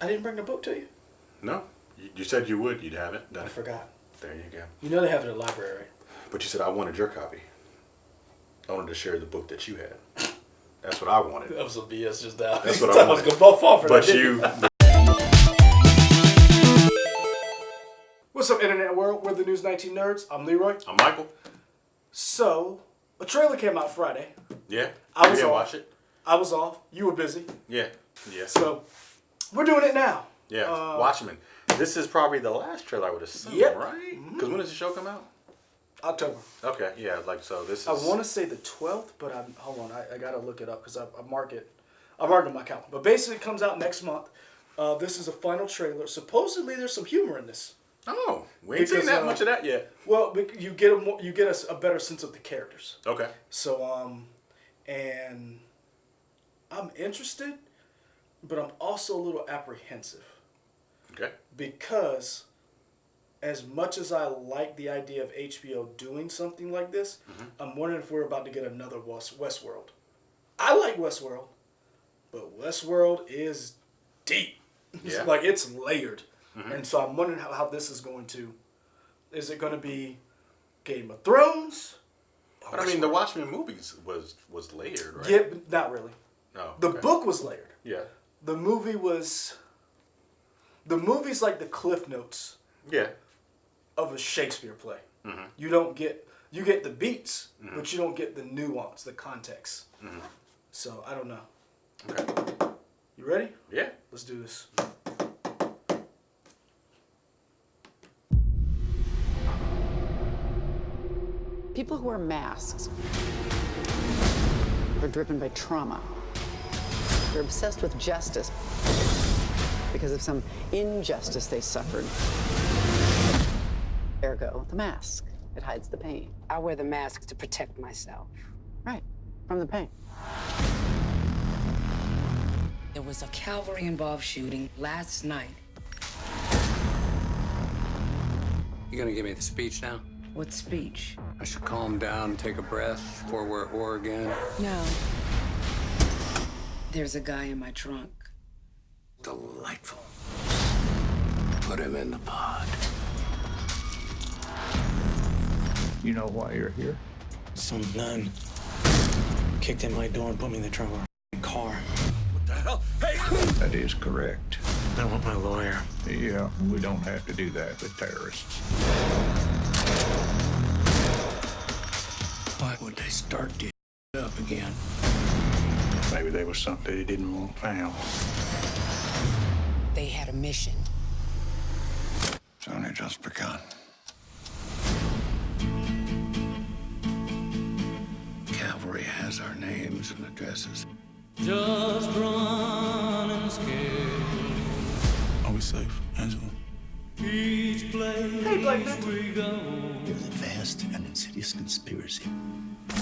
I didn't bring the book to you. No. You said you would. You'd have it. Done I it. forgot. There you go. You know they have it in the library, right? But you said I wanted your copy. I wanted to share the book that you had. That's what I wanted. That was some BS just now. That's what I wanted. was going to fall for But that, you... What's up, Internet World? We're the News 19 Nerds. I'm Leroy. I'm Michael. So, a trailer came out Friday. Yeah. I was off. Watch it. I was off. You were busy. Yeah. Yeah. So, we're doing it now. Yeah. Watchmen. This is probably the last trailer, I would assume, yep. right? Because when does the show come out? October. Okay. Yeah. Like, so this is... I want to say the 12th, but hold on. I got to look it up because I mark it. I marked it on my calendar. But basically, it comes out next month. This is a final trailer. Supposedly, there's some humor in this. Oh, we ain't seen that much of that yet. Well, you get a better sense of the characters. Okay. So, and I'm interested, but I'm also a little apprehensive. Okay. Because as much as I like the idea of HBO doing something like this, I'm wondering if we're about to get another Westworld. I like Westworld, but Westworld is deep. Yeah. Like, it's layered. And so I'm wondering how this is going to... Is it going to be Game of Thrones? But I mean, the Watchmen movies was layered, right? Yeah, not really. No. The book was layered. Yeah. The movie was... The movie's like the Cliff Notes. Yeah. Of a Shakespeare play. You don't get... You get the beats, but you don't get the nuance, the context. So, I don't know. Okay. You ready? Yeah. Let's do this. People who wear masks are driven by trauma. They're obsessed with justice because of some injustice they suffered. Ergo, the mask. It hides the pain. I wear the mask to protect myself. Right, from the pain. There was a cavalry-involved shooting last night. You gonna give me the speech now? What speech? I should calm down, take a breath before we're at war again. No. There's a guy in my trunk. Delightful. Put him in the pod. You know why you're here? Some nun kicked in my door and put me in the trunk of a car. What the hell? Hey! That is correct. I want my lawyer. Yeah, we don't have to do that with terrorists. Why would they start this up again? Maybe there was something they didn't want found. They had a mission. It's only just begun. Cavalry has our names and addresses. Just running scared. Are we safe, Angela? Each place Hey, Blake Benton. we go. There's a vast and insidious conspiracy. If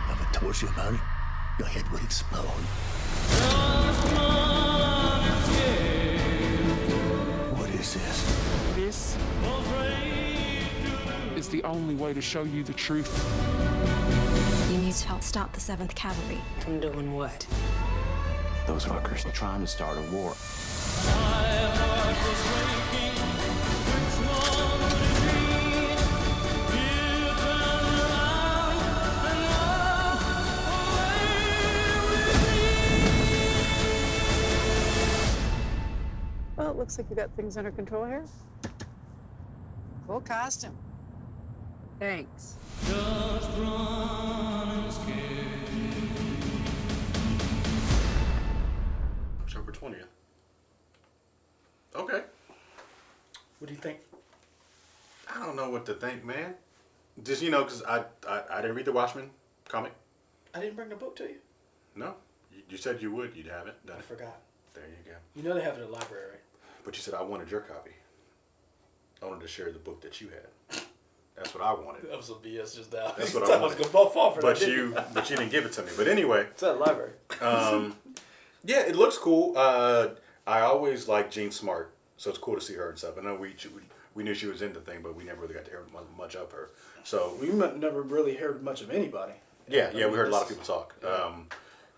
I told you about it, your head would explode. Just running scared. What is this? This is the only way to show you the truth. You need to help stop the 7th Cavalry. From doing what? Those fuckers are trying to start a war. My heart was breaking. Which one would it be? You turn around and walk away with me. Well, it looks like you got things under control here. Full costume. Thanks. Just running scared. October 20th. Okay. What do you think? I don't know what to think, man. Just, because I didn't read the Watchmen comic. I didn't bring the book to you. No. You said you would. You'd have it. Done I it. forgot. There you go. You know they have it in the library, right? But you said I wanted your copy. I wanted to share the book that you had. That's what I wanted. That was some BS just now. That's what I was wanted. going to fall for But that, you didn't give it to me. But anyway. It's at the library. Yeah, it looks cool. I always liked Jean Smart, so it's cool to see her and stuff. I know we knew she was in the thing, but we never really got to hear much of her. So We never really heard much of anybody. yeah, we heard a lot of people talk.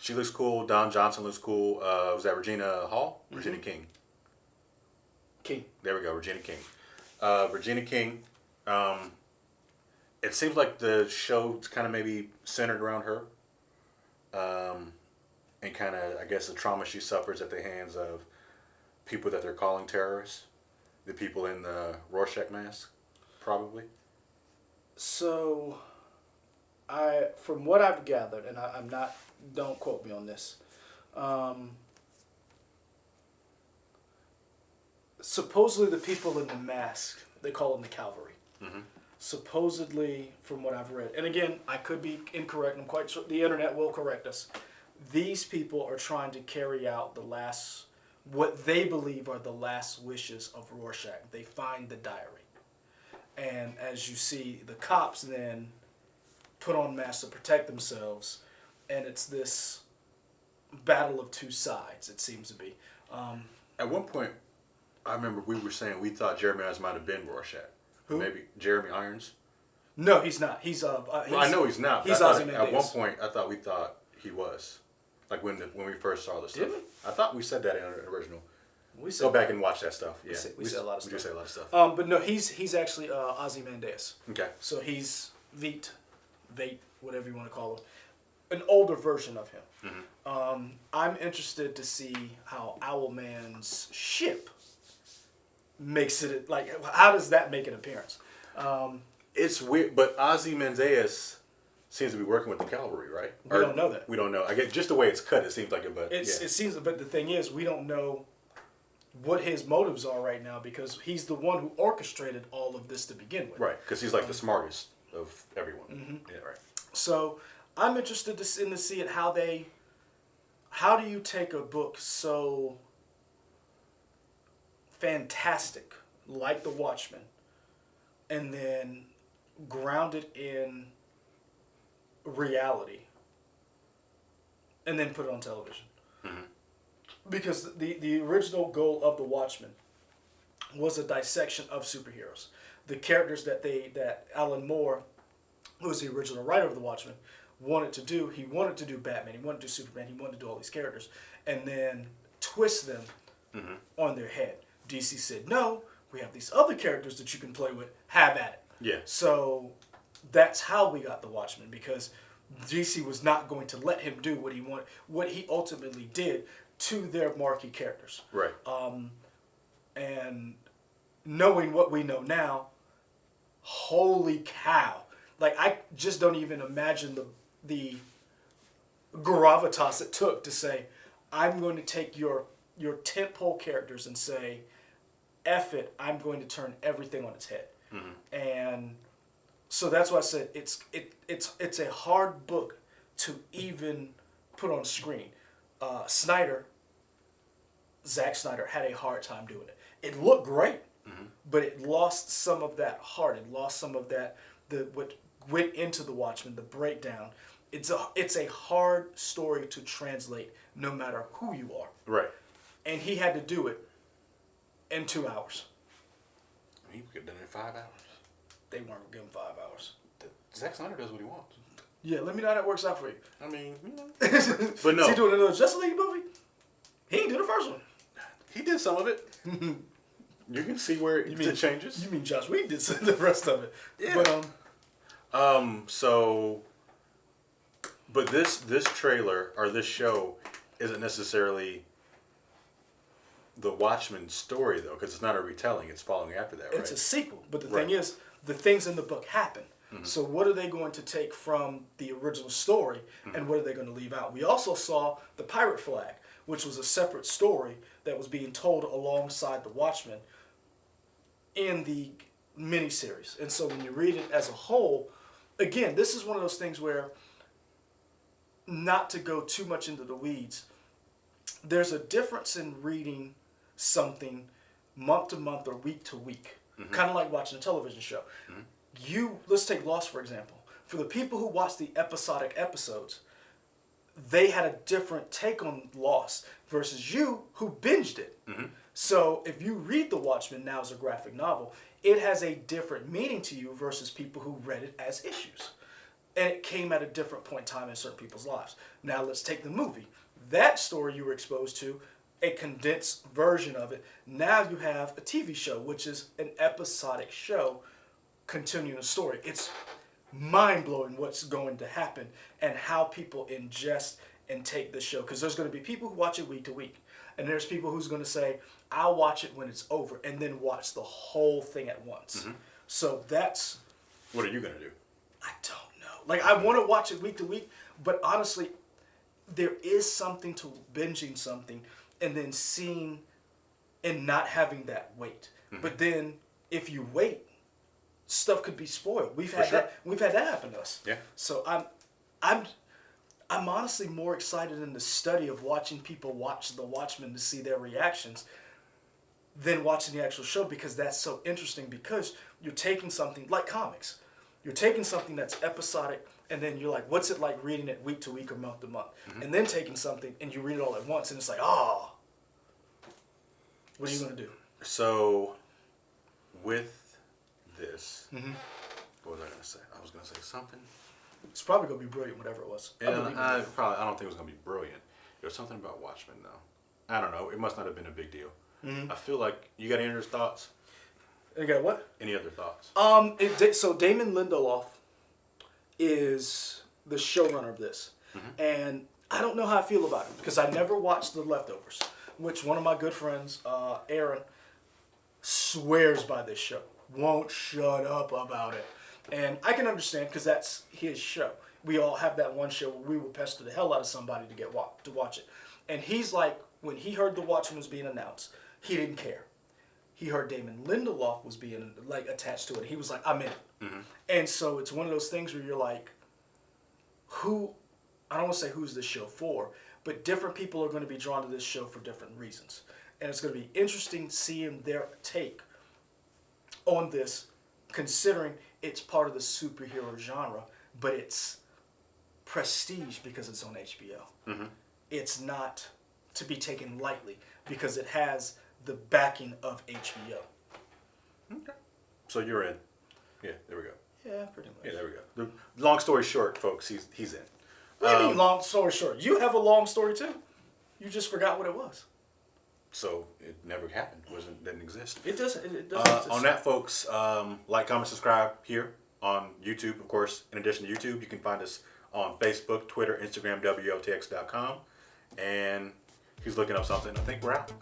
She looks cool. Don Johnson looks cool. Was that Regina Hall? Regina King. King. There we go, Regina King. Regina King. It seems like the show's kind of maybe centered around her. And kind of, I guess, the trauma she suffers at the hands of people that they're calling terrorists. The people in the Rorschach mask, probably. So, from what I've gathered, and I'm not, don't quote me on this. Supposedly the people in the mask, they call them the cavalry. Mm-hmm. Supposedly, from what I've read, and again, I could be incorrect. I'm quite sure the internet will correct us. These people are trying to carry out what they believe are the last wishes of Rorschach. They find the diary. And as you see, the cops then put on masks to protect themselves. And it's this battle of two sides, it seems to be. At one point, I remember we were saying we thought Jeremy Irons might have been Rorschach. Who? Maybe Jeremy Irons? No, he's not. He's well, I know he's not. He's At one point, I thought we thought he was. Like when we first saw this stuff. Did we? I thought we said that in the original. We said Go back and watch that stuff. Yeah, we said a lot of stuff. We do say a lot of stuff. But no, he's actually Ozymandias. Okay. So he's Vate, whatever you want to call him, an older version of him. Mm-hmm. I'm interested to see how Owlman's ship makes it. Like, how does that make an appearance? It's weird, but Ozymandias seems to be working with the cavalry, right? We don't know that. We don't know. I guess just the way it's cut, it seems like it. But It seems, but the thing is, we don't know what his motives are right now because he's the one who orchestrated all of this to begin with. Right, because he's like the smartest of everyone. Mm-hmm. Yeah, right. So I'm interested to see it how do you take a book so fantastic like The Watchmen and then ground it in reality and then put it on television. Mm-hmm. Because the original goal of The Watchmen was a dissection of superheroes. The characters that Alan Moore, who was the original writer of The Watchmen, wanted to do. He wanted to do Batman, he wanted to do Superman, he wanted to do all these characters, and then twist them on their head. DC said, no, we have these other characters that you can play with, have at it. Yeah. So that's how we got The Watchmen, because DC was not going to let him do what he wanted, what he ultimately did to their marquee characters. Right. And knowing what we know now, holy cow. Like, I just don't even imagine the gravitas it took to say, I'm going to take your tentpole characters and say, F it, I'm going to turn everything on its head. Mm-hmm. And so that's why I said it's a hard book to even put on screen. Zack Snyder had a hard time doing it. It looked great, but it lost some of that heart. It lost some of that what went into The Watchmen, the breakdown. It's a hard story to translate, no matter who you are. Right. And he had to do it in 2 hours. He could have done it in 5 hours. They weren't giving 5 hours. Zack Snyder does what he wants. Yeah, let me know how that works out for you. I mean, you know. But no. Is he doing another Justice League movie? He didn't do the first one. He did some of it. You can see where it changes. You mean Josh Whedon did the rest of it? Yeah. But But this trailer or this show isn't necessarily the Watchmen story though, because it's not a retelling. It's following after that, right? It's a sequel. But the thing is, the things in the book happen. Mm-hmm. So what are they going to take from the original story, and what are they going to leave out? We also saw the Pirate Flag, which was a separate story that was being told alongside the Watchmen in the miniseries. And so when you read it as a whole, again, this is one of those things where, not to go too much into the weeds, there's a difference in reading something month to month or week to week. Mm-hmm. Kind of like watching a television show. Mm-hmm. Let's take Lost, for example. For the people who watch the episodic episodes, they had a different take on Lost versus you who binged it. Mm-hmm. So if you read The Watchmen now as a graphic novel, it has a different meaning to you versus people who read it as issues. And it came at a different point in time in certain people's lives. Now let's take the movie. That story you were exposed to, a condensed version of it. Now you have a TV show, which is an episodic show continuing a story. It's mind-blowing what's going to happen and how people ingest and take this show. Because there's going to be people who watch it week to week. And there's people who's going to say, I'll watch it when it's over and then watch the whole thing at once. So that's... What are you going to do? I don't know. Like, I want to watch it week to week, but honestly, there is something to binging something and then seeing and not having that wait. But then if you wait, stuff could be spoiled. We've had that happen to us. Yeah. So I'm honestly more excited in the study of watching people watch The Watchmen to see their reactions than watching the actual show, because that's so interesting, because you're taking something like comics. You're taking something that's episodic, and then you're like, what's it like reading it week to week or month to month? And then taking something and you read it all at once, and it's like, oh, what are you going to do? So, with this, what was I going to say? I was going to say something. It's probably going to be brilliant, whatever it was. I don't think it was going to be brilliant. There was something about Watchmen, though. I don't know. It must not have been a big deal. I feel like, you got any other thoughts? You got what? Any other thoughts? So Damon Lindelof is the showrunner of this. And I don't know how I feel about it, because I never watched The Leftovers, which one of my good friends, Aaron, swears by this show. Won't shut up about it. And I can understand, because that's his show. We all have that one show where we will pester the hell out of somebody to watch it. And he's like, when he heard The Watchmen was being announced, he didn't care. He heard Damon Lindelof was being like attached to it. He was like, I'm in it. And so it's one of those things where you're like, I don't want to say who's this show for, but different people are going to be drawn to this show for different reasons. And it's going to be interesting seeing their take on this, considering it's part of the superhero genre, but it's prestige because it's on HBO. It's not to be taken lightly because it has the backing of HBO. Okay. So you're in. Yeah, there we go. Yeah, pretty much. Yeah, there we go. Long story short, folks, he's in. What do you mean, long story short? You have a long story too. You just forgot what it was. So it never happened. Didn't exist. It doesn't. It doesn't exist. On that, folks, like, comment, subscribe here on YouTube. Of course, in addition to YouTube, you can find us on Facebook, Twitter, Instagram, WLTX.com. And he's looking up something. I think we're out.